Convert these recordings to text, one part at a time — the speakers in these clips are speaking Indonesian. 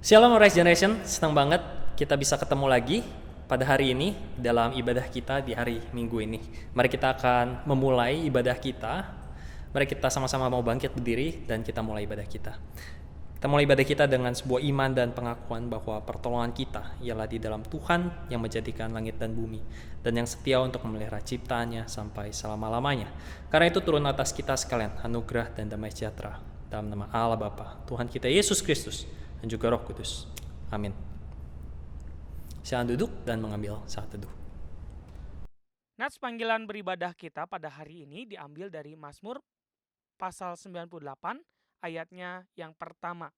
Shalom Rise Generation, senang banget kita bisa ketemu lagi pada hari ini dalam ibadah kita di hari Minggu ini. Mari kita akan memulai ibadah kita. Mari kita sama-sama mau bangkit berdiri dan kita mulai ibadah kita. Kita mulai ibadah kita dengan sebuah iman dan pengakuan bahwa pertolongan kita ialah di dalam Tuhan yang menjadikan langit dan bumi dan yang setia untuk memelihara ciptaannya sampai selama-lamanya. Karena itu turun atas kita sekalian anugerah dan damai sejahtera dalam nama Allah Bapa, Tuhan kita Yesus Kristus, dan juga Roh Kudus. Amin. Silakan duduk dan mengambil saat teduh. Nats panggilan beribadah kita pada hari ini diambil dari Mazmur pasal 98 ayatnya yang pertama.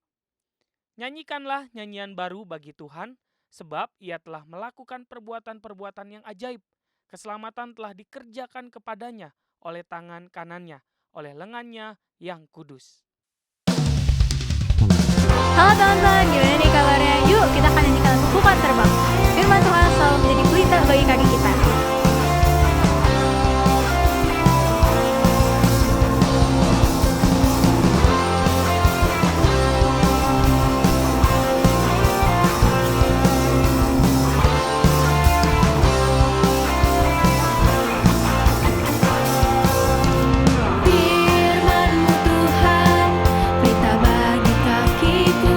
Nyanyikanlah nyanyian baru bagi Tuhan, sebab Ia telah melakukan perbuatan-perbuatan yang ajaib. Keselamatan telah dikerjakan kepadanya oleh tangan kanannya, oleh lengannya yang kudus. Halo teman-teman, gimana nih kabarnya? Yuk kita akan nyanyikan Bukan Terbang. Firman Tuhan selalu menjadi pelita bagi kaki kita. Firman-Mu Tuhan, pelita bagi kakiku.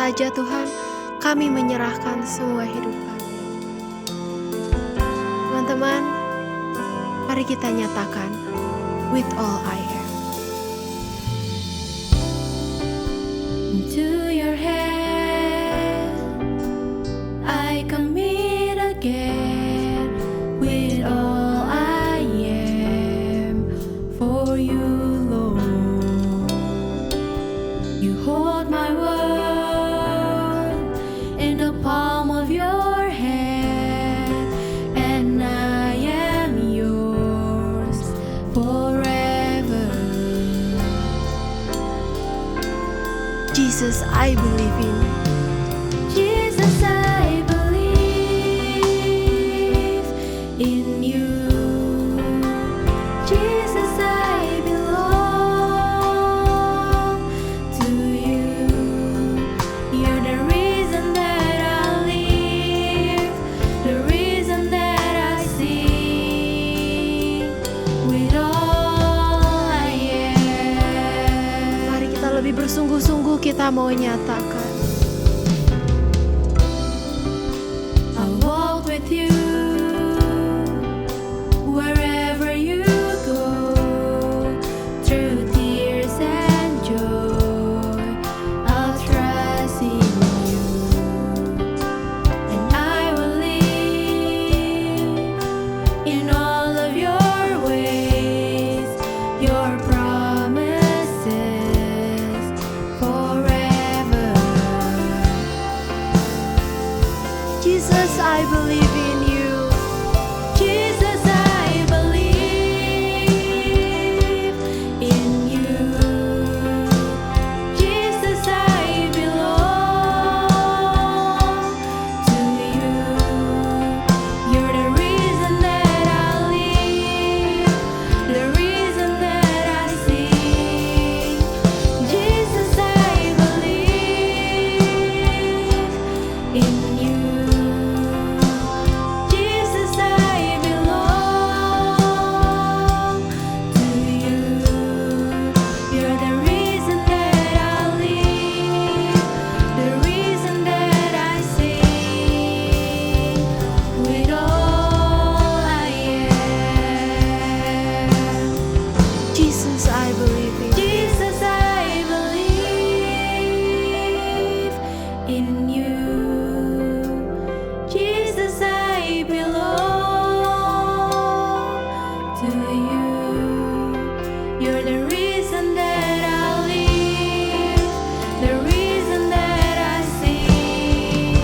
saja Tuhan, kami menyerahkan semua hidup kami. Teman-teman, mari kita nyatakan, with all I am. Into your hand I commit again, with all I am, for you, Lord. You hold my world in the palm of your hand, and I am yours forever. Jesus, I believe in you. Jesus, I believe in you. Jesus, I belong to you. You're the reason that I live, the reason that I sing, with all I am. Mari kita lebih bersungguh-sungguh, kita mau nyatakan. I'll walk with you wherever you go, through tears and joy. I'll trust in you, and I will live in all of your ways, your promises forever. Jesus, I believe in you. Jesus, I believe in you. Jesus, I belong to you. You're the reason that I live, the reason that I sing. Jesus, I believe in you. Jesus, I belong to you. You're the reason that I live, the reason that I sing, with all I am. Jesus, I believe in you. Jesus, I believe in you. Jesus, I belong to you. You're the reason that I live, the reason that I sing.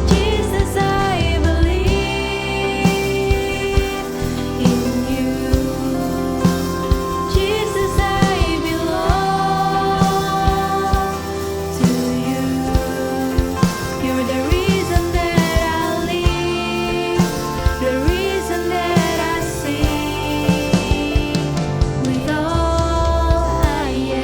Jesus, I believe in you. Jesus, I belong to you. You're the reason that I live, the reason that I sing, with all I am.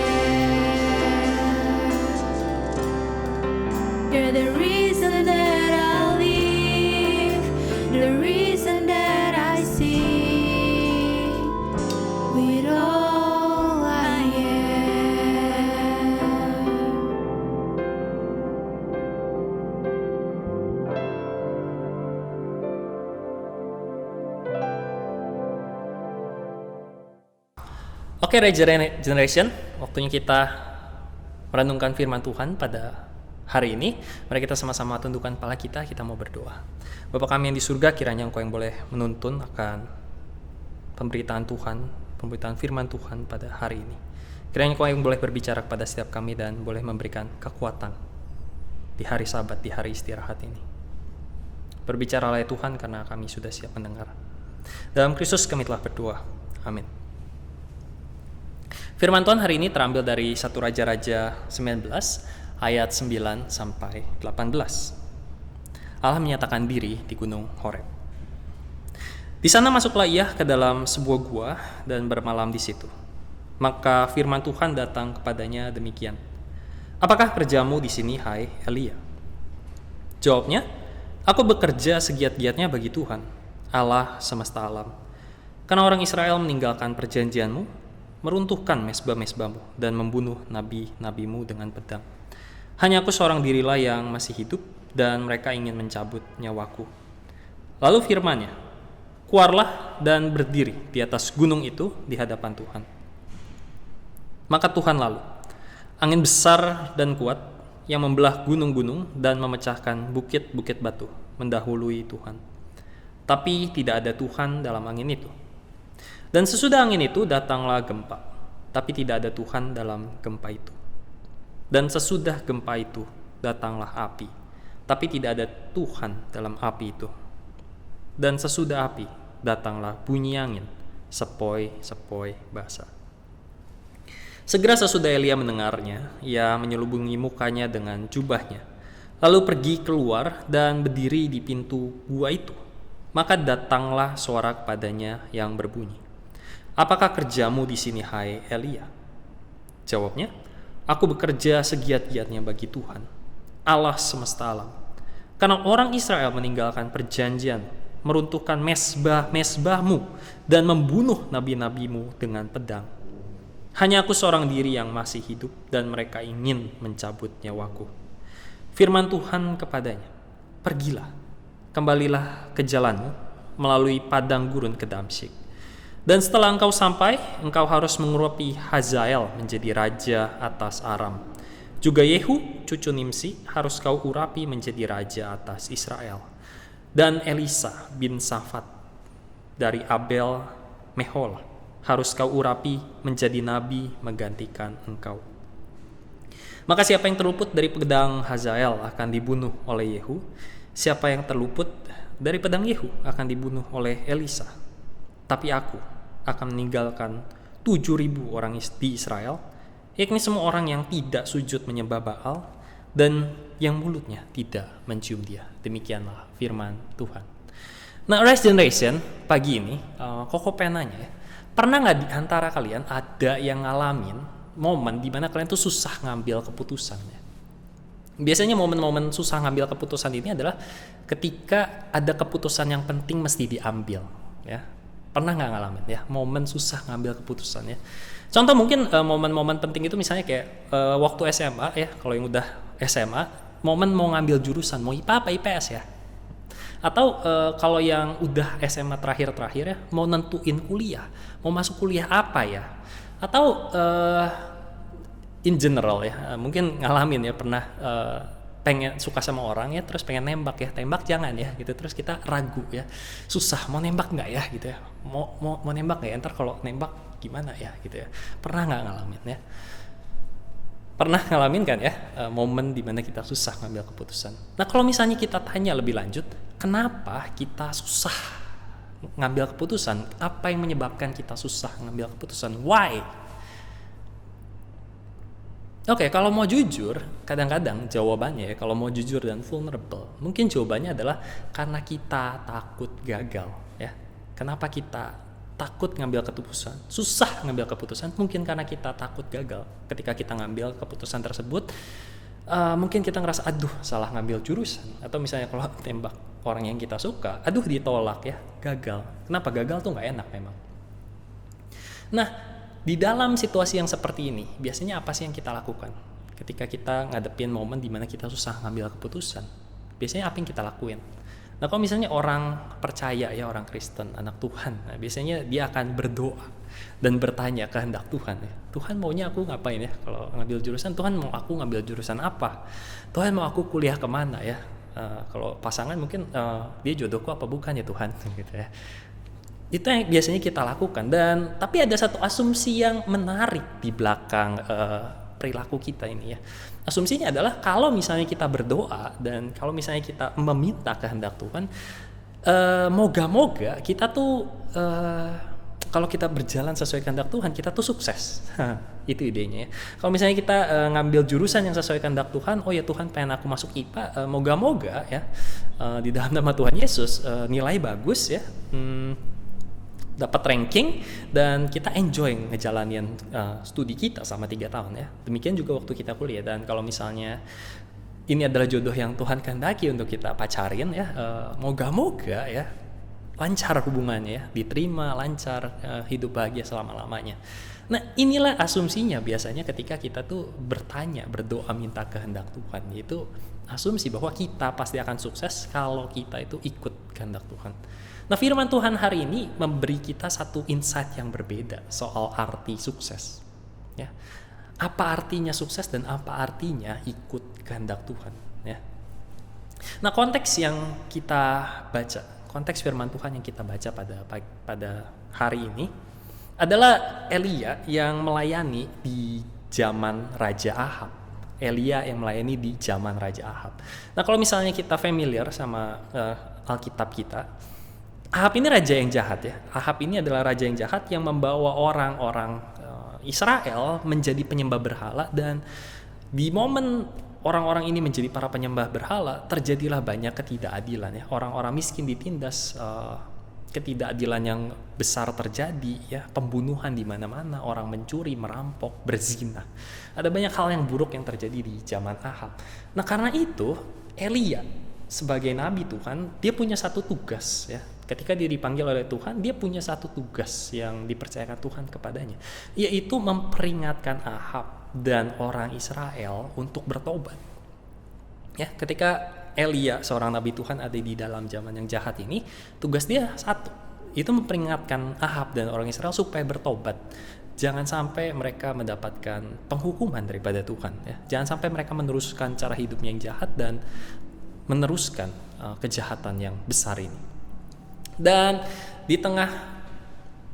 You're the reason that I live, the reason that I sing, with all I am. Oke, Regeneration, waktunya kita merenungkan firman Tuhan pada hari ini. Mari kita sama-sama tundukkan kepala kita mau berdoa. Bapa kami yang di surga, kiranya Engkau yang boleh menuntun akan pemberitaan Tuhan, pemberitaan firman Tuhan pada hari ini. Kiranya Engkau yang boleh berbicara kepada setiap kami dan boleh memberikan kekuatan di hari Sabat, di hari istirahat ini. Berbicaralah ya Tuhan, karena kami sudah siap mendengar. Dalam Kristus kami telah berdoa. Amin. Firman Tuhan hari ini terambil dari 1 Raja-Raja 19 ayat 9 sampai 18. Allah menyatakan diri di Gunung Horeb. Di sana masuklah ia ke dalam sebuah gua dan bermalam di situ. Maka firman Tuhan datang kepadanya demikian. Apakah kerjamu di sini, hai Elia? Jawabnya, aku bekerja segiat-giatnya bagi Tuhan, Allah semesta alam. Karena orang Israel meninggalkan perjanjianmu, meruntuhkan mesbah-mesbahmu, dan membunuh nabi-nabimu dengan pedang. Hanya aku seorang dirilah yang masih hidup dan mereka ingin mencabut nyawaku. Lalu firman-Nya, keluarlah dan berdiri di atas gunung itu di hadapan Tuhan. Maka Tuhan lalu, angin besar dan kuat yang membelah gunung-gunung dan memecahkan bukit-bukit batu mendahului Tuhan. Tapi tidak ada Tuhan dalam angin itu. Dan sesudah angin itu datanglah gempa, tapi tidak ada Tuhan dalam gempa itu. Dan sesudah gempa itu datanglah api, tapi tidak ada Tuhan dalam api itu. Dan sesudah api datanglah bunyi angin, sepoi-sepoi basah. Segera sesudah Elia mendengarnya, ia menyelubungi mukanya dengan jubahnya, lalu pergi keluar dan berdiri di pintu gua itu. Maka datanglah suara kepadanya yang berbunyi, apakah kerjamu di sini, hai Elia? Jawabnya, aku bekerja segiat-giatnya bagi Tuhan, Allah semesta alam. Karena orang Israel meninggalkan perjanjian, meruntuhkan mesbah-mesbahmu, dan membunuh nabi-nabimu dengan pedang. Hanya aku seorang diri yang masih hidup, dan mereka ingin mencabut nyawaku. Firman Tuhan kepadanya, pergilah, kembalilah ke jalanmu, melalui padang gurun ke Damsyik. Dan setelah engkau sampai, engkau harus mengurapi Hazael menjadi raja atas Aram. Juga Yehu, cucu Nimsi, harus kau urapi menjadi raja atas Israel. Dan Elisa bin Safat dari Abel Meholah harus kau urapi menjadi nabi menggantikan engkau. Maka siapa yang terluput dari pedang Hazael akan dibunuh oleh Yehu. Siapa yang terluput dari pedang Yehu akan dibunuh oleh Elisa. Tapi aku akan meninggalkan 7.000 orang di Israel, yakni semua orang yang tidak sujud menyembah Baal dan yang mulutnya tidak mencium dia. Demikianlah firman Tuhan. Nah, Rise Generation pagi ini, Koko pengen nanya ya, pernah nggak di antara kalian ada yang ngalamin momen di mana kalian tuh susah ngambil keputusan ya? Biasanya momen-momen susah ngambil keputusan ini adalah ketika ada keputusan yang penting mesti diambil ya. Pernah nggak ngalamin ya momen susah ngambil keputusan ya? Contoh mungkin momen-momen penting itu misalnya kayak waktu SMA ya, kalau yang udah SMA, momen mau ngambil jurusan, mau IPA apa IPS ya? Atau kalau yang udah SMA terakhir ya, mau nentuin kuliah, mau masuk kuliah apa ya? Atau in general ya, mungkin ngalamin ya pernah pengen suka sama orang ya, terus pengen nembak ya, tembak jangan ya gitu, terus kita ragu ya, susah mau nembak nggak ya gitu ya, mau nembak nggak ya, ntar kalau nembak gimana ya gitu ya. Pernah nggak ngalamin ya? Pernah ngalamin kan ya momen dimana kita susah ngambil keputusan. Nah kalau misalnya kita tanya lebih lanjut, kenapa kita susah ngambil keputusan? Apa yang menyebabkan kita susah ngambil keputusan? Why? Oke, kalau mau jujur, kadang-kadang jawabannya ya, kalau mau jujur dan vulnerable, mungkin jawabannya adalah karena kita takut gagal ya. Kenapa kita takut ngambil keputusan? Susah ngambil keputusan, mungkin karena kita takut gagal. Ketika kita ngambil keputusan tersebut, mungkin kita ngerasa aduh salah ngambil jurusan, atau misalnya kalau tembak orang yang kita suka, aduh ditolak ya, gagal. Kenapa gagal tuh nggak enak memang. Nah, di dalam situasi yang seperti ini, biasanya apa sih yang kita lakukan? Ketika kita ngadepin momen di mana kita susah ngambil keputusan, biasanya apa yang kita lakuin? Nah, kalau misalnya orang percaya ya, orang Kristen, anak Tuhan, nah, biasanya dia akan berdoa dan bertanya kehendak Tuhan ya. Tuhan maunya aku ngapain ya? Kalau ngambil jurusan, Tuhan mau aku ngambil jurusan apa? Tuhan mau aku kuliah kemana ya? Kalau pasangan mungkin dia jodohku apa bukan ya Tuhan gitu ya. Itu yang biasanya kita lakukan. Dan tapi ada satu asumsi yang menarik di belakang perilaku kita ini ya. Asumsinya adalah kalau misalnya kita berdoa dan kalau misalnya kita meminta kehendak Tuhan, moga-moga kita tuh kalau kita berjalan sesuai kehendak Tuhan, kita tuh sukses. Itu idenya ya. Kalau misalnya kita ngambil jurusan yang sesuai kehendak Tuhan, oh ya Tuhan pengen aku masuk IPA, moga-moga ya di dalam nama Tuhan Yesus nilai bagus ya. Dapat ranking dan kita enjoy ngejalanin studi kita selama 3 tahun ya. Demikian juga waktu kita kuliah. Dan kalau misalnya ini adalah jodoh yang Tuhan kehendaki untuk kita pacarin ya, moga-moga ya lancar hubungannya ya, diterima, lancar, hidup bahagia selama-lamanya. Nah, inilah asumsinya biasanya ketika kita tuh bertanya, berdoa minta kehendak Tuhan, yaitu asumsi bahwa kita pasti akan sukses kalau kita itu ikut kehendak Tuhan. Nah, firman Tuhan hari ini memberi kita satu insight yang berbeda soal arti sukses. Ya. Apa artinya sukses dan apa artinya ikut kehendak Tuhan, ya. Nah, konteks yang kita baca, konteks firman Tuhan yang kita baca pada hari ini adalah Elia yang melayani di zaman Raja Ahab. Elia yang melayani di zaman Raja Ahab. Nah, kalau misalnya kita familiar sama Alkitab kita, Ahab ini raja yang jahat ya. Ahab ini adalah raja yang jahat yang membawa orang-orang Israel menjadi penyembah berhala, dan di momen orang-orang ini menjadi para penyembah berhala, terjadilah banyak ketidakadilan ya. Orang-orang miskin ditindas, ketidakadilan yang besar terjadi ya, pembunuhan di mana-mana, orang mencuri, merampok, berzina. Ada banyak hal yang buruk yang terjadi di zaman Ahab. Nah, karena itu Elia sebagai nabi Tuhan, dia punya satu tugas ya. Ketika dia dipanggil oleh Tuhan, dia punya satu tugas yang dipercayakan Tuhan kepadanya, yaitu memperingatkan Ahab dan orang Israel untuk bertobat. Ya, ketika Elia seorang nabi Tuhan ada di dalam zaman yang jahat ini, tugas dia satu, itu memperingatkan Ahab dan orang Israel supaya bertobat. Jangan sampai mereka mendapatkan penghukuman daripada Tuhan ya. Jangan sampai mereka meneruskan cara hidupnya yang jahat dan meneruskan kejahatan yang besar ini. Dan di tengah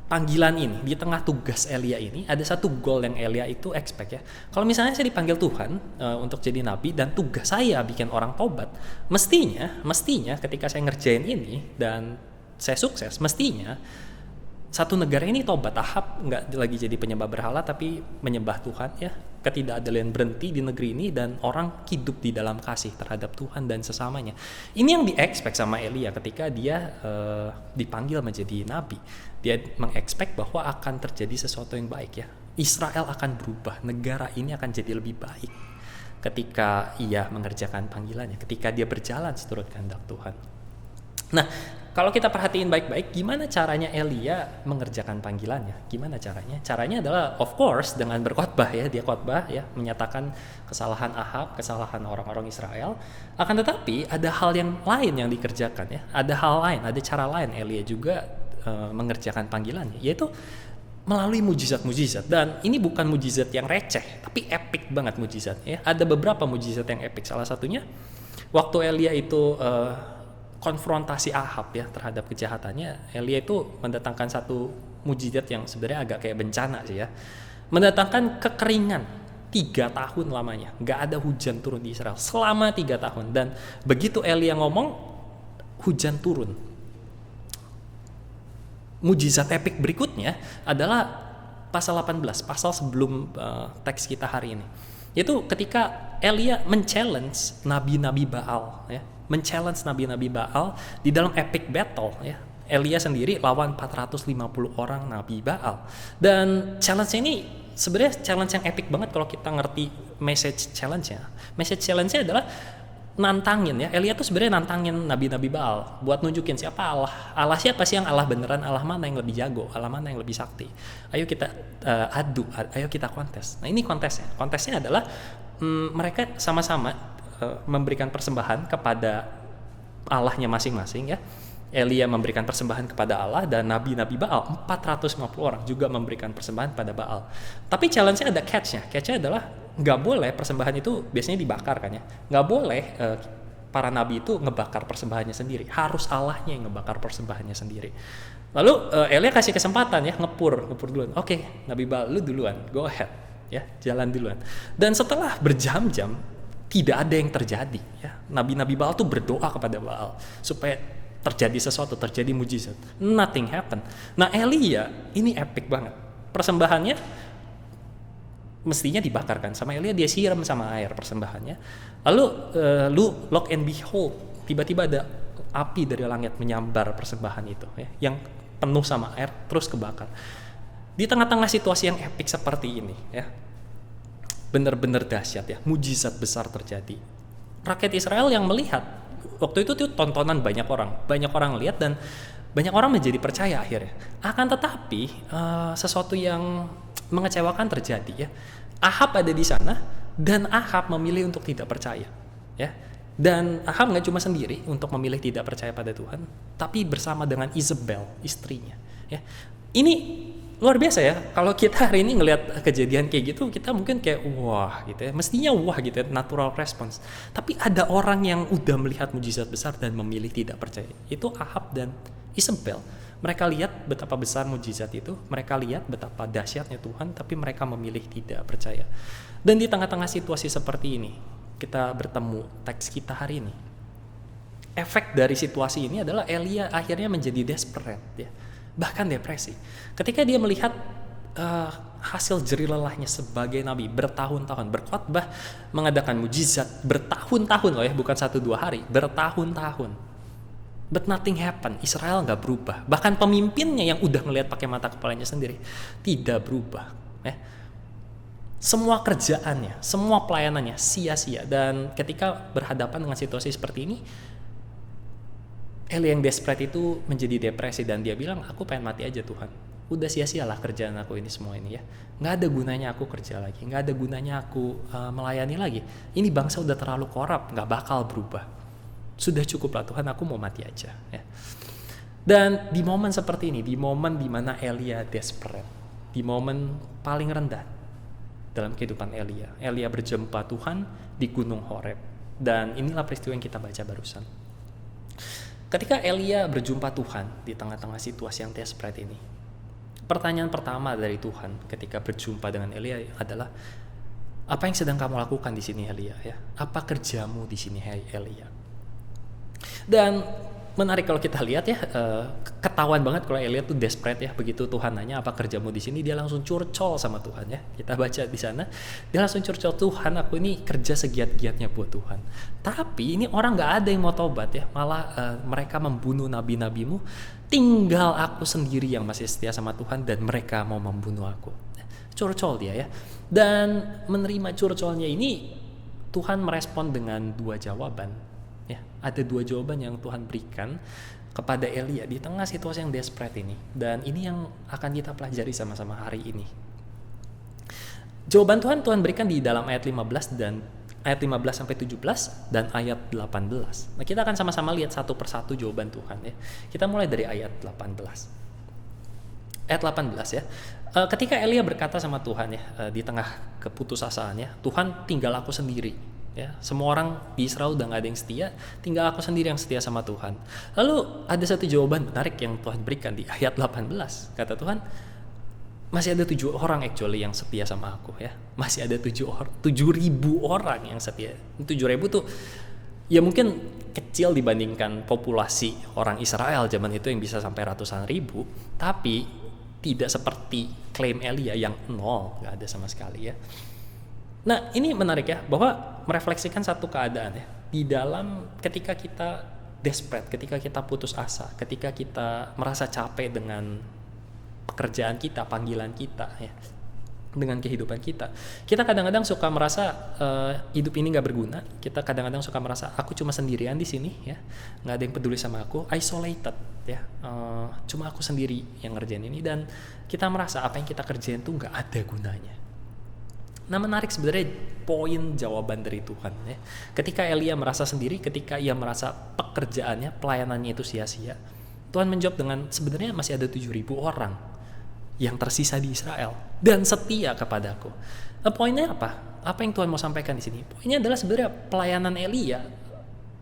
panggilan ini, di tengah tugas Elia ini, ada satu goal yang Elia itu expect ya. Kalau misalnya saya dipanggil Tuhan untuk jadi nabi dan tugas saya bikin orang tobat, mestinya ketika saya ngerjain ini dan saya sukses, mestinya satu negara ini tobat. Ahab nggak lagi jadi penyembah berhala tapi menyembah Tuhan ya. Ketidakadilan berhenti di negeri ini dan orang hidup di dalam kasih terhadap Tuhan dan sesamanya. Ini yang di-expect sama Elia ketika dia dipanggil menjadi nabi. Dia meng-expect bahwa akan terjadi sesuatu yang baik ya. Israel akan berubah, negara ini akan jadi lebih baik ketika ia mengerjakan panggilannya, ketika dia berjalan seturut kehendak Tuhan. Nah, kalau kita perhatiin baik-baik, gimana caranya Elia mengerjakan panggilannya? Gimana caranya? Caranya adalah of course dengan berkhotbah ya, dia khotbah ya, menyatakan kesalahan Ahab, kesalahan orang-orang Israel. Akan tetapi ada hal yang lain yang dikerjakan ya, ada hal lain, ada cara lain Elia juga mengerjakan panggilannya, yaitu melalui mujizat-mujizat. Dan ini bukan mujizat yang receh, tapi epic banget mujizat ya. Ada beberapa mujizat yang epic. Salah satunya waktu Elia itu konfrontasi Ahab ya terhadap kejahatannya, Elia itu mendatangkan satu mujizat yang sebenarnya agak kayak bencana sih ya. Mendatangkan kekeringan 3 tahun lamanya, nggak ada hujan turun di Israel selama 3 tahun. Dan begitu Elia ngomong, hujan turun. Mujizat epik berikutnya adalah pasal 18, pasal sebelum teks kita hari ini. Yaitu ketika Elia men-challenge nabi-nabi Baal ya. Men-challenge nabi-nabi Baal di dalam epic battle ya. Elia sendiri lawan 450 orang nabi Baal. Dan challenge ini sebenarnya challenge yang epic banget kalau kita ngerti message challenge-nya. Message challenge-nya adalah nantangin ya. Elia tuh sebenarnya nantangin nabi-nabi Baal buat nunjukin siapa Allah. Allah siapa sih yang Allah beneran, Allah mana yang lebih jago, Allah mana yang lebih sakti. Ayo kita adu, ayo kita kontes. Nah, ini kontesnya. Kontesnya adalah mereka sama-sama memberikan persembahan kepada Allahnya masing-masing ya. Elia memberikan persembahan kepada Allah dan nabi-nabi Baal 450 orang juga memberikan persembahan pada Baal. Tapi challenge-nya ada catch-nya. Catch-nya adalah nggak boleh persembahan itu biasanya dibakar kan ya. Nggak boleh para nabi itu ngebakar persembahannya sendiri. Harus Allahnya yang ngebakar persembahannya sendiri. Lalu Elia kasih kesempatan ya, ngepur duluan. Oke, nabi Baal lu duluan, go ahead ya, jalan duluan. Dan setelah berjam-jam tidak ada yang terjadi ya. Nabi-nabi Baal tuh berdoa kepada Baal supaya terjadi sesuatu, terjadi mujizat. Nothing happen. Nah, Elia ini epic banget. Persembahannya mestinya dibakarkan sama Elia, dia siram sama air persembahannya. Lalu look and behold, tiba-tiba ada api dari langit menyambar persembahan itu ya, yang penuh sama air terus kebakar. Di tengah-tengah situasi yang epic seperti ini ya, benar-benar dahsyat ya, mujizat besar terjadi. Rakyat Israel yang melihat waktu itu tuh tontonan banyak orang lihat, dan banyak orang menjadi percaya akhirnya. Akan tetapi sesuatu yang mengecewakan terjadi ya. Ahab ada di sana dan Ahab memilih untuk tidak percaya ya. Dan Ahab nggak cuma sendiri untuk memilih tidak percaya pada Tuhan, tapi bersama dengan Isabel, istrinya. Ya, ini luar biasa ya. Kalau kita hari ini ngelihat kejadian kayak gitu, kita mungkin kayak wah gitu ya. Mestinya wah gitu ya, natural response. Tapi ada orang yang udah melihat mujizat besar dan memilih tidak percaya. Itu Ahab dan Isabel. Mereka lihat betapa besar mujizat itu, mereka lihat betapa dahsyatnya Tuhan, tapi mereka memilih tidak percaya. Dan di tengah-tengah situasi seperti ini, kita bertemu teks kita hari ini. Efek dari situasi ini adalah Elia akhirnya menjadi desperate ya. Bahkan depresi. Ketika dia melihat hasil jerih lelahnya sebagai nabi bertahun-tahun, berkhotbah, mengadakan mujizat bertahun-tahun loh ya, bukan 1-2 hari, bertahun-tahun. But nothing happened. Israel nggak berubah. Bahkan pemimpinnya yang udah ngelihat pakai mata kepalanya sendiri tidak berubah ya. Semua kerjaannya, semua pelayanannya sia-sia. Dan ketika berhadapan dengan situasi seperti ini, Eli yang desperate itu menjadi depresi dan dia bilang, aku pengen mati aja Tuhan. Udah sia-sialah kerjaan aku ini semua ini ya. Nggak ada gunanya aku kerja lagi, nggak ada gunanya aku melayani lagi. Ini bangsa udah terlalu korup, nggak bakal berubah. Sudah cukuplah Tuhan, aku mau mati aja ya. Dan di momen seperti ini, di momen dimana Elia desperate, di momen paling rendah dalam kehidupan Elia berjumpa Tuhan di Gunung Horeb. Dan inilah peristiwa yang kita baca barusan. Ketika Elia berjumpa Tuhan di tengah-tengah situasi yang desperate ini, pertanyaan pertama dari Tuhan ketika berjumpa dengan Elia adalah, apa yang sedang kamu lakukan di sini Elia ya? Apa kerjamu di sini Elia? Dan menarik kalau kita lihat ya, ketahuan banget kalau Elia tuh desperate ya. Begitu Tuhan nanya apa kerjamu di sini, dia langsung curcol sama Tuhan ya. Kita baca di sana, dia langsung curcol, Tuhan aku ini kerja segiat-giatnya buat Tuhan. Tapi ini orang nggak ada yang mau taubat ya, malah mereka membunuh nabi-nabimu. Tinggal aku sendiri yang masih setia sama Tuhan dan mereka mau membunuh aku. Curcol dia ya. Dan menerima curcolnya ini, Tuhan merespon dengan 2 jawaban. Ya, ada 2 jawaban yang Tuhan berikan kepada Elia di tengah situasi yang desperate ini. Dan ini yang akan kita pelajari sama-sama hari ini. Jawaban Tuhan berikan di dalam ayat 15 dan ayat 15 sampai 17 dan ayat 18. Nah, kita akan sama-sama lihat satu persatu jawaban Tuhan ya. Kita mulai dari ayat 18. Ayat 18 ya. Ketika Elia berkata sama Tuhan ya, di tengah keputusasaannya, Tuhan tinggal aku sendiri. Ya, semua orang di Israel udah gak ada yang setia, tinggal aku sendiri yang setia sama Tuhan. Lalu ada satu jawaban menarik yang Tuhan berikan di ayat 18. Kata Tuhan, masih ada 7 orang actually yang setia sama aku ya. Masih ada 7.000 orang yang setia. 7.000 tuh ya mungkin kecil dibandingkan populasi orang Israel zaman itu yang bisa sampai ratusan ribu, tapi tidak seperti klaim Elia yang 0, gak ada sama sekali ya. Nah ini menarik ya, bahwa merefleksikan satu keadaan ya, di dalam ketika kita desperate, ketika kita putus asa, ketika kita merasa capek dengan pekerjaan kita, panggilan kita ya, dengan kehidupan kita kadang-kadang suka merasa hidup ini gak berguna. Kita kadang-kadang suka merasa aku cuma sendirian di sini ya, gak ada yang peduli sama aku, isolated ya, cuma aku sendiri yang ngerjain ini, dan kita merasa apa yang kita kerjain tuh gak ada gunanya. Nah menarik sebenarnya poin jawaban dari Tuhan ya. Ketika Elia merasa sendiri, ketika ia merasa pekerjaannya, pelayanannya itu sia-sia, Tuhan menjawab dengan sebenarnya masih ada 7.000 orang yang tersisa di Israel dan setia kepadaku. Nah, poinnya apa? Apa yang Tuhan mau sampaikan di sini? Poinnya adalah sebenarnya pelayanan Elia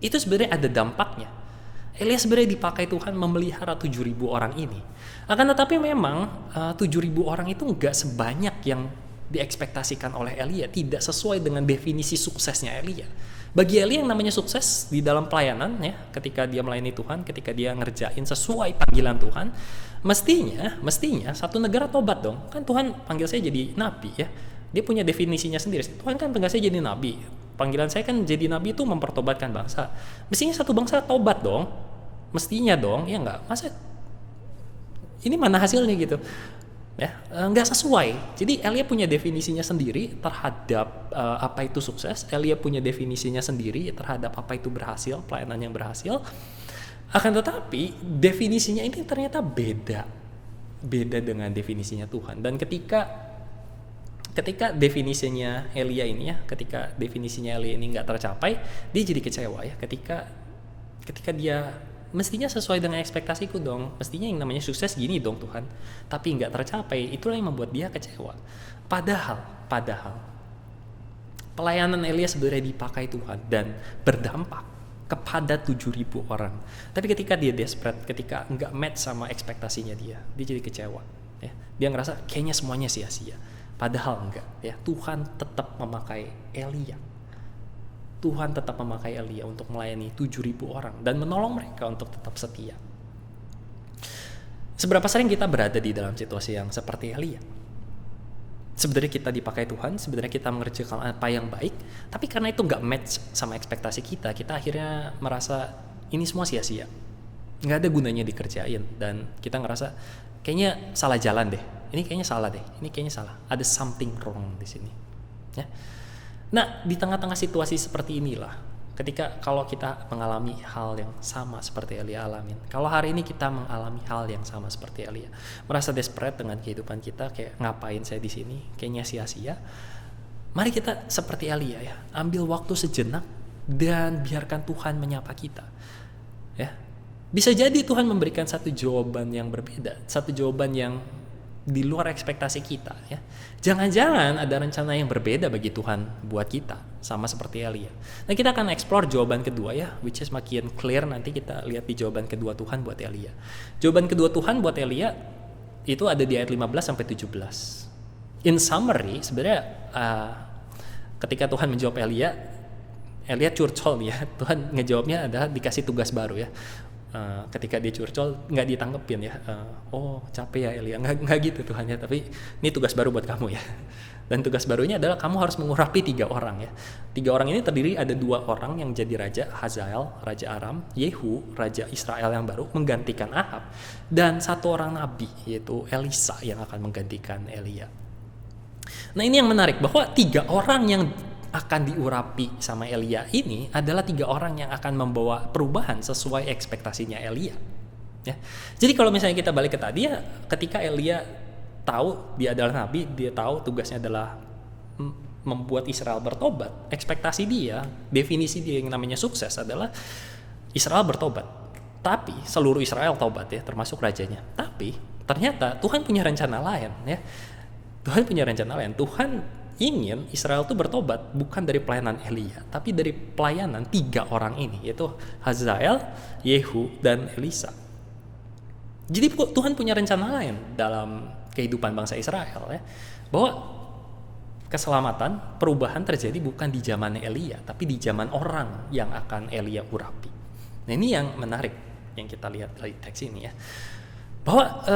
itu sebenarnya ada dampaknya. Elia sebenarnya dipakai Tuhan memelihara 7.000 orang ini. Akan tetapi memang 7.000 orang itu enggak sebanyak yang diekspektasikan oleh Elia, tidak sesuai dengan definisi suksesnya Elia. Bagi Elia yang namanya sukses di dalam pelayanan ya, ketika dia melayani Tuhan, ketika dia ngerjain sesuai panggilan Tuhan, mestinya satu negara tobat dong. Kan Tuhan panggil saya jadi nabi ya. Dia punya definisinya sendiri. Tuhan kan panggil saya jadi nabi. Panggilan saya kan jadi nabi itu mempertobatkan bangsa. Mestinya satu bangsa tobat dong. Mestinya dong, ya enggak? Masa ini mana hasilnya gitu? Ya, nggak sesuai. Jadi Elia punya definisinya sendiri terhadap apa itu sukses. Elia punya definisinya sendiri terhadap apa itu berhasil, pelayanan yang berhasil. Akan tetapi definisinya ini ternyata beda dengan definisinya Tuhan. Dan ketika definisinya Elia ini ya, ketika definisinya Elia ini nggak tercapai, dia jadi kecewa ya. Ketika dia mestinya sesuai dengan ekspektasiku dong, mestinya yang namanya sukses gini dong Tuhan, tapi nggak tercapai, itulah yang membuat dia kecewa. Padahal pelayanan Elia sebenarnya dipakai Tuhan dan berdampak kepada 7.000 orang. Tapi ketika dia desperate, ketika nggak match sama ekspektasinya dia jadi kecewa. Ya. Dia ngerasa kayaknya semuanya sia-sia. Padahal enggak. Ya. Tuhan tetap memakai Elia. Tuhan tetap memakai Elia untuk melayani 7.000 orang dan menolong mereka untuk tetap setia. Seberapa sering kita berada di dalam situasi yang seperti Elia? Sebenarnya kita dipakai Tuhan, sebenarnya kita mengerjakan apa yang baik, tapi karena itu nggak match sama ekspektasi kita akhirnya merasa ini semua sia-sia, nggak ada gunanya dikerjain, dan kita ngerasa kayaknya salah jalan deh, ini kayaknya salah, ada something wrong di sini. Ya. Nah, di tengah-tengah situasi seperti inilah, ketika kalau kita mengalami hal yang sama seperti Elia alamin, kalau hari ini kita mengalami hal yang sama seperti Elia, merasa desperate dengan kehidupan kita, kayak ngapain saya di sini, kayaknya sia-sia. Mari kita seperti Elia ya, ambil waktu sejenak dan biarkan Tuhan menyapa kita. Ya, bisa jadi Tuhan memberikan satu jawaban yang berbeda, satu jawaban yang di luar ekspektasi kita ya. Jangan-jangan ada rencana yang berbeda bagi Tuhan buat kita, sama seperti Elia. Nah, kita akan explore jawaban kedua ya, which is makin clear nanti kita lihat di jawaban kedua Tuhan buat Elia. Jawaban kedua Tuhan buat Elia itu ada di ayat 15 sampai 17. In summary, sebenarnya ketika Tuhan menjawab Elia curcol ya. Tuhan ngejawabnya adalah dikasih tugas baru ya. Ketika dia curcol nggak ditanggepin ya, oh capek ya Elia, nggak gitu Tuhan ya, tapi ini tugas baru buat kamu ya. Dan tugas barunya adalah kamu harus mengurapi 3 orang ya. 3 orang ini terdiri ada 2 orang yang jadi raja, Hazael raja Aram, Yehu raja Israel yang baru menggantikan Ahab, dan 1 orang nabi yaitu Elisa yang akan menggantikan Elia. Nah, ini yang menarik bahwa 3 orang yang akan diurapi sama Elia ini adalah 3 orang yang akan membawa perubahan sesuai ekspektasinya Elia. Ya. Jadi kalau misalnya kita balik ke tadi ya, ketika Elia tahu dia adalah nabi, dia tahu tugasnya adalah membuat Israel bertobat, ekspektasi dia, definisi dia yang namanya sukses adalah Israel bertobat. Tapi seluruh Israel tobat ya, termasuk rajanya. Tapi ternyata Tuhan punya rencana lain ya. Tuhan punya rencana lain. Tuhan ingin Israel itu bertobat bukan dari pelayanan Elia, tapi dari pelayanan 3 orang ini, yaitu Hazael, Yehu, dan Elisa. Jadi Tuhan punya rencana lain dalam kehidupan bangsa Israel ya, bahwa keselamatan, perubahan terjadi bukan di zaman Elia, tapi di zaman orang yang akan Elia urapi. Nah, ini yang menarik yang kita lihat dari teks ini ya, bahwa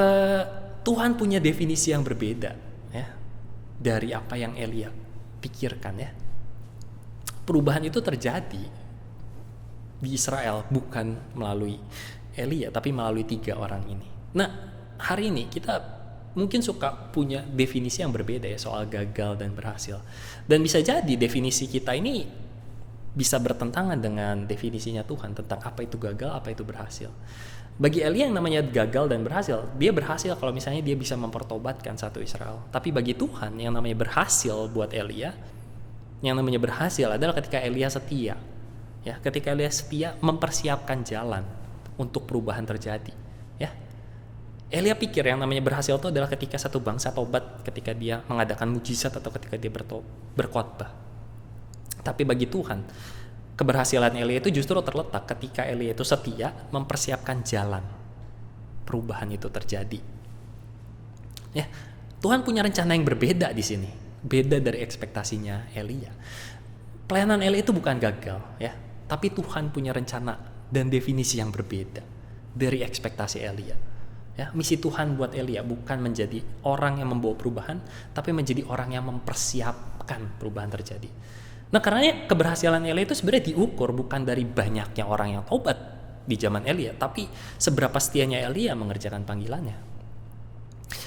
Tuhan punya definisi yang berbeda ya dari apa yang Elia pikirkan ya. Perubahan itu terjadi di Israel bukan melalui Elia, tapi melalui 3 orang ini. Nah, hari ini kita mungkin suka punya definisi yang berbeda ya soal gagal dan berhasil. Dan bisa jadi definisi kita ini bisa bertentangan dengan definisinya Tuhan tentang apa itu gagal, apa itu berhasil. Bagi Elia yang namanya gagal dan berhasil, dia berhasil kalau misalnya dia bisa mempertobatkan satu Israel. Tapi bagi Tuhan yang namanya berhasil buat Elia, yang namanya berhasil adalah ketika Elia setia. Ya, ketika Elia setia mempersiapkan jalan untuk perubahan terjadi. Ya. Elia pikir yang namanya berhasil itu adalah ketika satu bangsa tobat, ketika dia mengadakan mujizat atau ketika dia berkhotbah. Tapi bagi Tuhan, keberhasilan Elia itu justru terletak ketika Elia itu setia mempersiapkan jalan perubahan itu terjadi. Ya, Tuhan punya rencana yang berbeda di sini, beda dari ekspektasinya Elia. Pelayanan Elia itu bukan gagal, ya, tapi Tuhan punya rencana dan definisi yang berbeda dari ekspektasi Elia. Ya, misi Tuhan buat Elia bukan menjadi orang yang membawa perubahan, tapi menjadi orang yang mempersiapkan perubahan terjadi. Nah, karena keberhasilan Elia itu sebenarnya diukur bukan dari banyaknya orang yang tobat di zaman Elia, tapi seberapa setianya Elia mengerjakan panggilannya.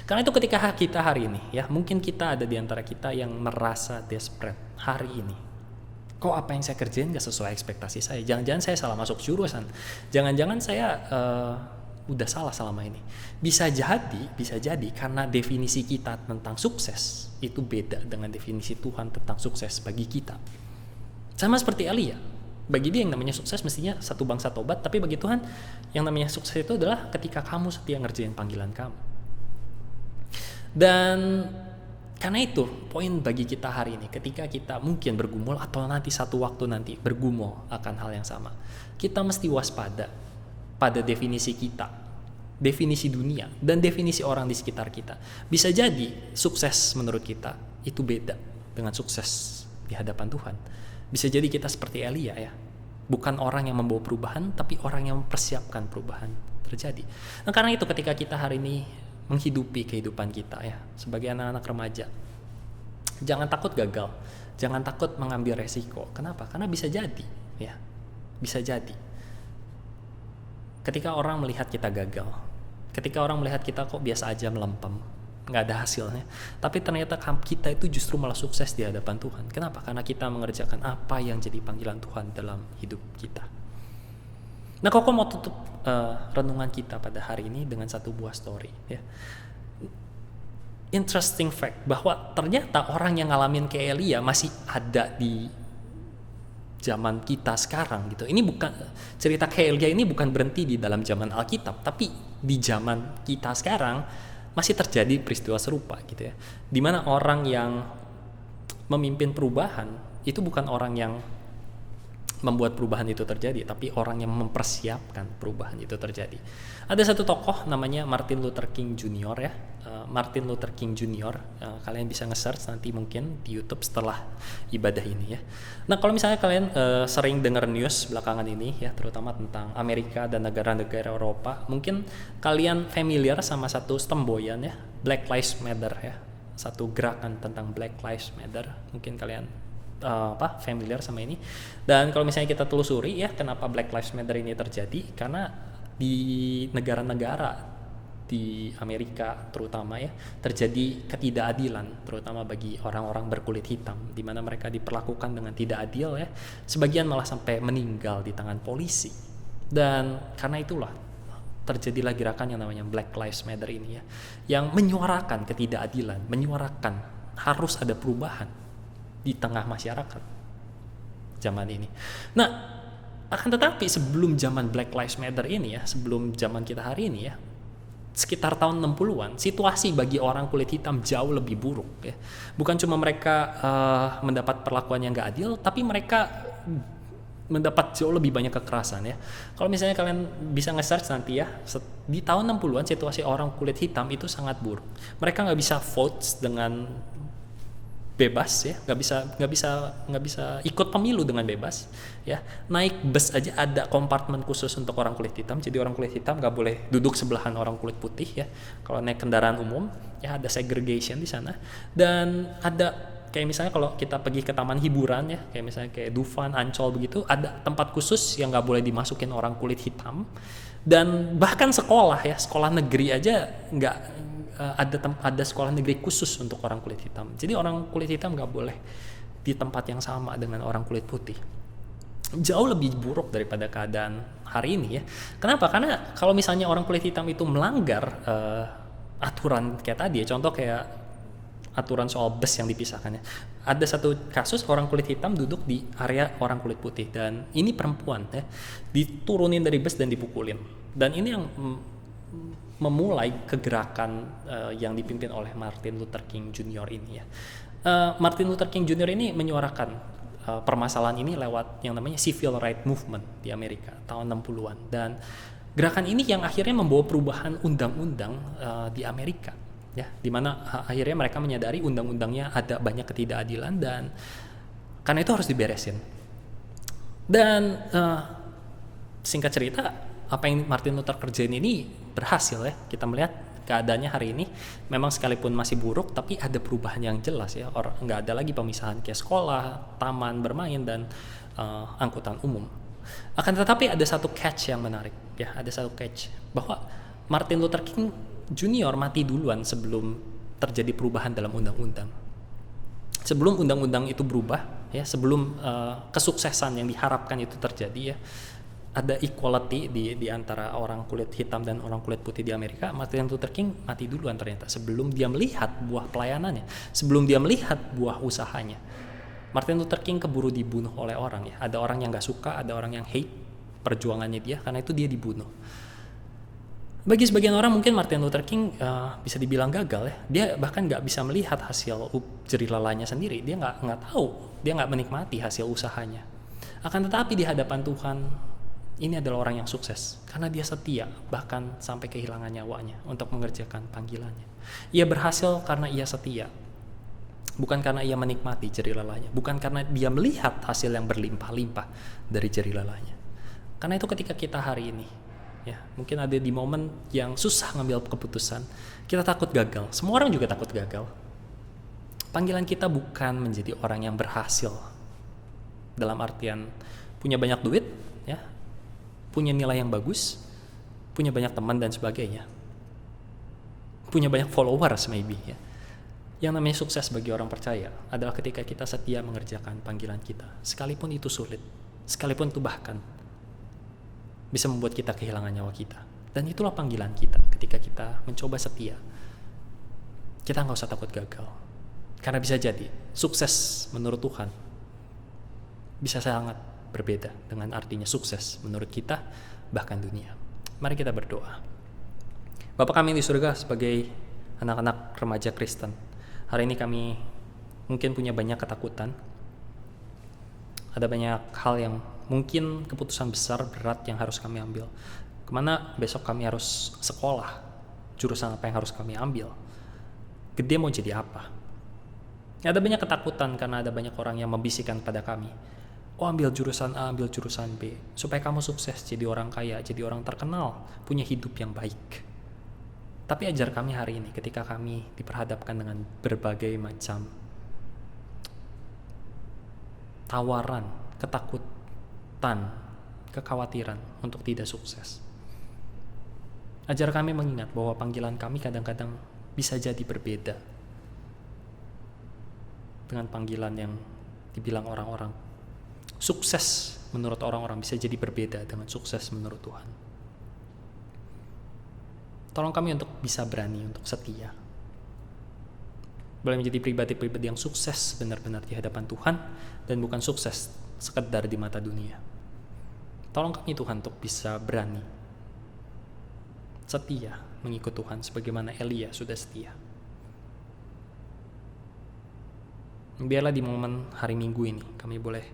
Karena itu ketika kita hari ini, ya mungkin kita ada di antara kita yang merasa desperate hari ini. kok apa yang saya kerjain gak sesuai ekspektasi saya, jangan-jangan saya salah masuk jurusan, jangan-jangan saya udah salah selama ini. Bisa jadi karena definisi kita tentang sukses itu beda dengan definisi Tuhan tentang sukses bagi kita. Sama seperti Elia, bagi dia yang namanya sukses mestinya satu bangsa tobat, tapi bagi Tuhan yang namanya sukses itu adalah ketika kamu setia ngerjain panggilan kamu. Dan karena itu poin bagi kita hari ini, ketika kita mungkin bergumul atau nanti satu waktu nanti bergumul akan hal yang sama, kita mesti waspada pada definisi kita, definisi dunia, dan definisi orang di sekitar kita. Bisa jadi sukses menurut kita itu beda dengan sukses di hadapan Tuhan. Bisa jadi kita seperti Elia ya, bukan orang yang membawa perubahan, tapi orang yang mempersiapkan perubahan terjadi. Nah karena itu ketika kita hari ini menghidupi kehidupan kita ya sebagai anak-anak remaja, jangan takut gagal, jangan takut mengambil resiko. Kenapa? Karena bisa jadi ya, bisa jadi ketika orang melihat kita gagal, ketika orang melihat kita kok biasa aja melempem, nggak ada hasilnya, tapi ternyata kita itu justru malah sukses di hadapan Tuhan. Kenapa? Karena kita mengerjakan apa yang jadi panggilan Tuhan dalam hidup kita. Nah, Koko mau tutup renungan kita pada hari ini dengan satu buah story ya. Interesting fact bahwa ternyata orang yang ngalamin kayak Elia masih ada di zaman kita sekarang gitu. Ini bukan cerita kayak Elia, ini bukan berhenti di dalam zaman Alkitab, tapi di zaman kita sekarang masih terjadi peristiwa serupa gitu ya. Dimana orang yang memimpin perubahan itu bukan orang yang membuat perubahan itu terjadi, tapi orang yang mempersiapkan perubahan itu terjadi. Ada satu tokoh namanya Martin Luther King Jr. ya, Martin Luther King Jr. Kalian bisa nge-search nanti mungkin di YouTube setelah ibadah ini ya. Nah kalau misalnya kalian sering dengar news belakangan ini ya, terutama tentang Amerika dan negara-negara Eropa, mungkin kalian familiar sama satu semboyan ya, Black Lives Matter ya, satu gerakan tentang Black Lives Matter. Mungkin kalian familiar sama ini. Dan kalau misalnya kita telusuri ya, kenapa Black Lives Matter ini terjadi, karena di negara-negara di Amerika terutama ya terjadi ketidakadilan, terutama bagi orang-orang berkulit hitam, di mana mereka diperlakukan dengan tidak adil ya, sebagian malah sampai meninggal di tangan polisi. Dan karena itulah terjadilah gerakan yang namanya Black Lives Matter ini ya, yang menyuarakan ketidakadilan, menyuarakan harus ada perubahan di tengah masyarakat zaman ini. Nah, akan tetapi sebelum zaman Black Lives Matter ini ya, sebelum zaman kita hari ini ya, sekitar tahun 60-an, situasi bagi orang kulit hitam jauh lebih buruk ya. Bukan cuma mereka mendapat perlakuan yang gak adil, tapi mereka mendapat jauh lebih banyak kekerasan ya. Kalau misalnya kalian bisa nge-search nanti ya, di tahun 60-an situasi orang kulit hitam itu sangat buruk. Mereka nggak bisa vote dengan bebas ya, nggak bisa ikut pemilu dengan bebas ya. Naik bus aja ada kompartemen khusus untuk orang kulit hitam, jadi orang kulit hitam nggak boleh duduk sebelahan orang kulit putih ya. Kalau naik kendaraan umum ya ada segregation di sana. Dan ada kayak misalnya kalau kita pergi ke taman hiburan ya, kayak misalnya kayak Dufan, Ancol begitu, ada tempat khusus yang nggak boleh dimasukin orang kulit hitam. Dan bahkan sekolah ya, sekolah negeri aja nggak ada sekolah negeri khusus untuk orang kulit hitam. Jadi orang kulit hitam nggak boleh di tempat yang sama dengan orang kulit putih. Jauh lebih buruk daripada keadaan hari ini ya. Kenapa? Karena kalau misalnya orang kulit hitam itu melanggar aturan kayak tadi ya, contoh kayak aturan soal bus yang dipisahkannya. Ada satu kasus orang kulit hitam duduk di area orang kulit putih, dan ini perempuan ya, diturunin dari bus dan dipukulin. Dan ini yang memulai kegerakan yang dipimpin oleh Martin Luther King Jr. ini ya. Martin Luther King Jr. ini menyuarakan permasalahan ini lewat yang namanya Civil Rights Movement di Amerika tahun 60-an. Dan gerakan ini yang akhirnya membawa perubahan undang-undang di Amerika ya, dimana akhirnya mereka menyadari undang-undangnya ada banyak ketidakadilan dan karena itu harus diberesin. Dan singkat cerita, apa yang Martin Luther kerjain ini berhasil ya. Kita melihat keadaannya hari ini memang sekalipun masih buruk, tapi ada perubahan yang jelas ya. Nggak ada lagi pemisahan kayak sekolah, taman bermain, dan angkutan umum. Akan tetapi ada satu catch yang menarik ya, ada satu catch bahwa Martin Luther King Junior mati duluan sebelum terjadi perubahan dalam undang-undang. Sebelum undang-undang itu berubah, ya, sebelum kesuksesan yang diharapkan itu terjadi ya, ada equality di antara orang kulit hitam dan orang kulit putih di Amerika. Martin Luther King mati duluan ternyata sebelum dia melihat buah pelayanannya, sebelum dia melihat buah usahanya. Martin Luther King keburu dibunuh oleh orang ya. Ada orang yang gak suka, ada orang yang hate perjuangannya dia, karena itu dia dibunuh. Bagi sebagian orang mungkin Martin Luther King bisa dibilang gagal ya. Dia bahkan gak bisa melihat hasil jerih lelahnya sendiri. Dia nggak tahu, dia nggak menikmati hasil usahanya. Akan tetapi di hadapan Tuhan, ini adalah orang yang sukses karena dia setia bahkan sampai kehilangan nyawanya untuk mengerjakan panggilannya. Ia berhasil karena ia setia, bukan karena ia menikmati jerih lelahnya, bukan karena dia melihat hasil yang berlimpah-limpah dari jerih lelahnya. Karena itu ketika kita hari ini, ya mungkin ada di momen yang susah ngambil keputusan, kita takut gagal. Semua orang juga takut gagal. Panggilan kita bukan menjadi orang yang berhasil dalam artian punya banyak duit, ya, punya nilai yang bagus, punya banyak teman dan sebagainya, punya banyak followers maybe ya. Yang namanya sukses bagi orang percaya adalah ketika kita setia mengerjakan panggilan kita, sekalipun itu sulit, sekalipun itu bahkan bisa membuat kita kehilangan nyawa kita. Dan itulah panggilan kita ketika kita mencoba setia. Kita nggak usah takut gagal, karena bisa jadi sukses menurut Tuhan bisa sangat berbeda dengan artinya sukses menurut kita, bahkan dunia. Mari kita berdoa. Bapa kami di surga, sebagai anak-anak remaja Kristen, hari ini kami mungkin punya banyak ketakutan. Ada banyak hal yang mungkin keputusan besar, berat yang harus kami ambil. Kemana besok kami harus sekolah, jurusan apa yang harus kami ambil, gede mau jadi apa. Ada banyak ketakutan karena ada banyak orang yang membisikkan pada kami, oh ambil jurusan A, ambil jurusan B, supaya kamu sukses jadi orang kaya, jadi orang terkenal, punya hidup yang baik. Tapi ajar kami hari ini ketika kami diperhadapkan dengan berbagai macam tawaran, ketakutan, kekhawatiran untuk tidak sukses. Ajar kami mengingat bahwa panggilan kami kadang-kadang bisa jadi berbeda dengan panggilan yang dibilang orang-orang. Sukses menurut orang-orang bisa jadi berbeda dengan sukses menurut Tuhan. Tolong kami untuk bisa berani untuk setia. Boleh menjadi pribadi-pribadi yang sukses benar-benar di hadapan Tuhan dan bukan sukses sekedar di mata dunia. Tolong kami Tuhan untuk bisa berani setia mengikut Tuhan sebagaimana Elia sudah setia. Biarlah di momen hari Minggu ini kami boleh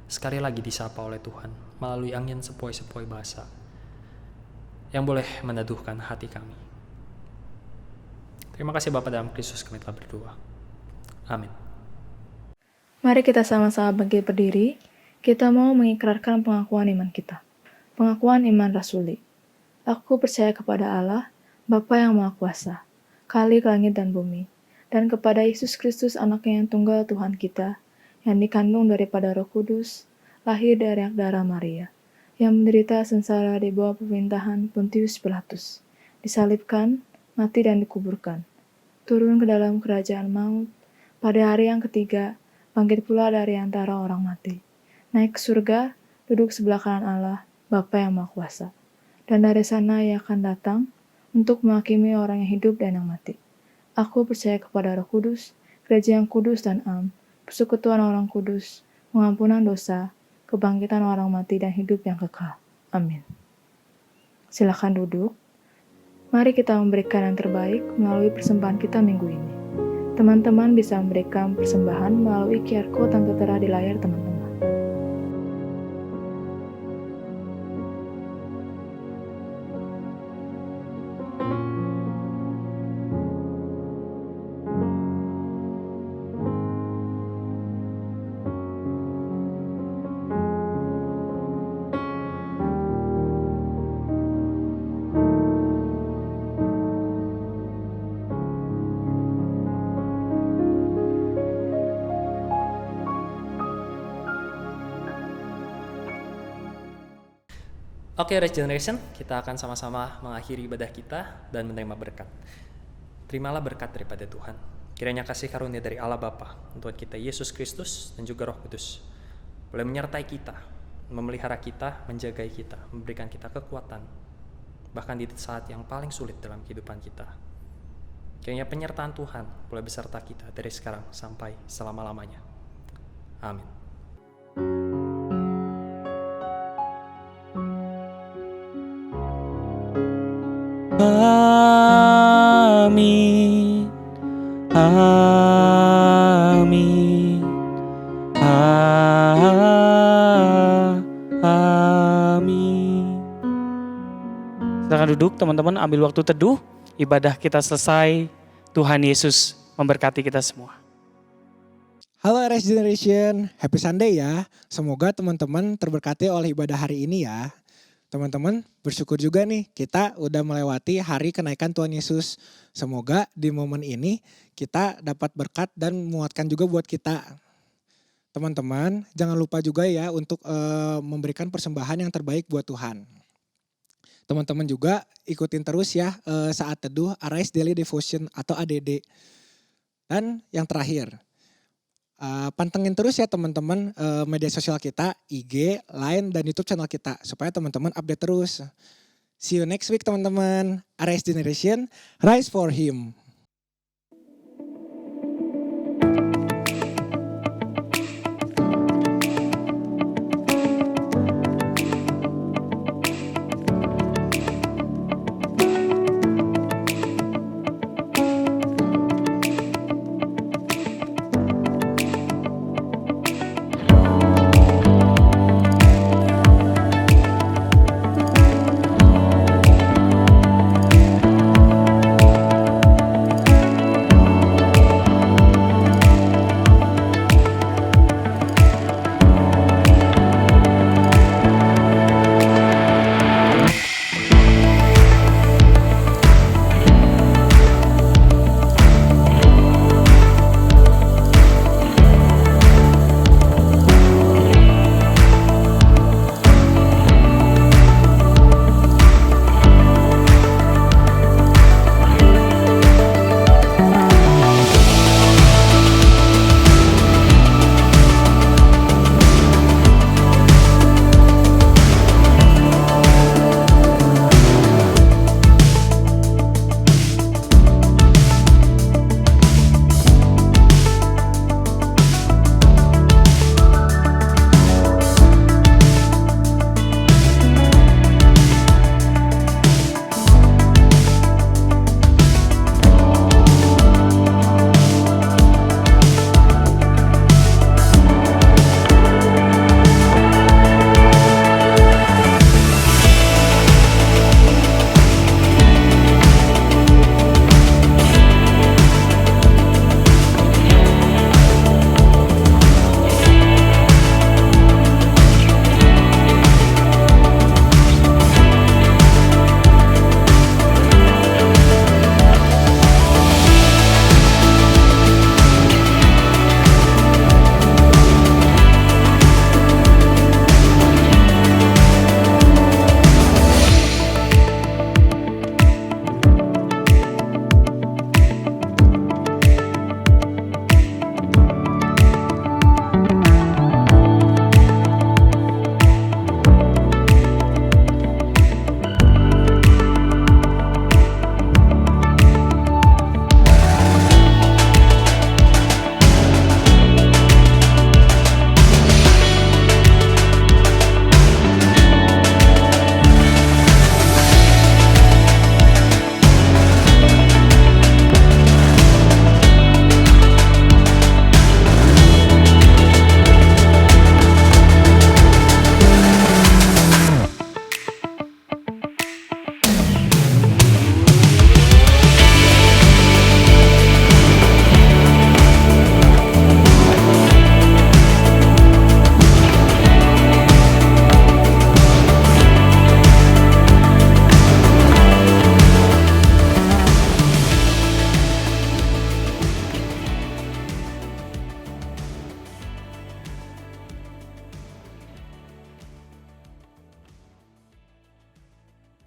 sekali lagi disapa oleh Tuhan melalui angin sepoi-sepoi bahasa yang boleh meneduhkan hati kami. Terima kasih Bapa, dalam Kristus kami telah berdoa. Amin. Mari kita sama-sama bangkit berdiri. Kita mau mengikrarkan pengakuan iman kita. Pengakuan iman rasuli. Aku percaya kepada Allah, Bapa yang Maha Kuasa, Khalik langit dan bumi, dan kepada Yesus Kristus anaknya yang tunggal Tuhan kita, yang dikandung daripada Roh Kudus, lahir dari darah Maria, yang menderita sengsara di bawah pemerintahan Pontius Pilatus, disalibkan, mati dan dikuburkan, turun ke dalam kerajaan maut, pada hari yang ketiga, bangkit pula dari antara orang mati, naik ke surga, duduk sebelah kanan Allah, Bapa yang Maha Kuasa, dan dari sana ia akan datang untuk menghakimi orang yang hidup dan yang mati. Aku percaya kepada Roh Kudus, gereja yang kudus dan am, persekutuan orang kudus, pengampunan dosa, kebangkitan orang mati dan hidup yang kekal. Amin. Silakan duduk. Mari kita memberikan yang terbaik melalui persembahan kita minggu ini. Teman-teman bisa memberikan persembahan melalui QR Code yang tertera di layar teman-teman. Oke, Regeneration, kita akan sama-sama mengakhiri ibadah kita dan menerima berkat. Terimalah berkat daripada Tuhan. Kiranya kasih karunia dari Allah Bapa, Tuhan kita Yesus Kristus dan juga Roh Kudus boleh menyertai kita, memelihara kita, menjagai kita, memberikan kita kekuatan bahkan di saat yang paling sulit dalam kehidupan kita. Kiranya penyertaan Tuhan boleh beserta kita dari sekarang sampai selama-lamanya. Amin. Amin. Amin. Amin. Silakan duduk teman-teman, ambil waktu teduh. Ibadah kita selesai. Tuhan Yesus memberkati kita semua. Halo RS Generation, Happy Sunday ya. Semoga teman-teman terberkati oleh ibadah hari ini ya. Teman-teman bersyukur juga nih kita udah melewati hari kenaikan Tuhan Yesus. Semoga di momen ini kita dapat berkat dan menguatkan juga buat kita. Teman-teman jangan lupa juga ya untuk memberikan persembahan yang terbaik buat Tuhan. Teman-teman juga ikutin terus ya saat teduh Arise Daily Devotion atau ADD. Dan yang terakhir, pantengin terus ya teman-teman media sosial kita, IG, Line, dan YouTube channel kita. Supaya teman-teman update terus. See you next week teman-teman. Arise Generation, Rise for Him.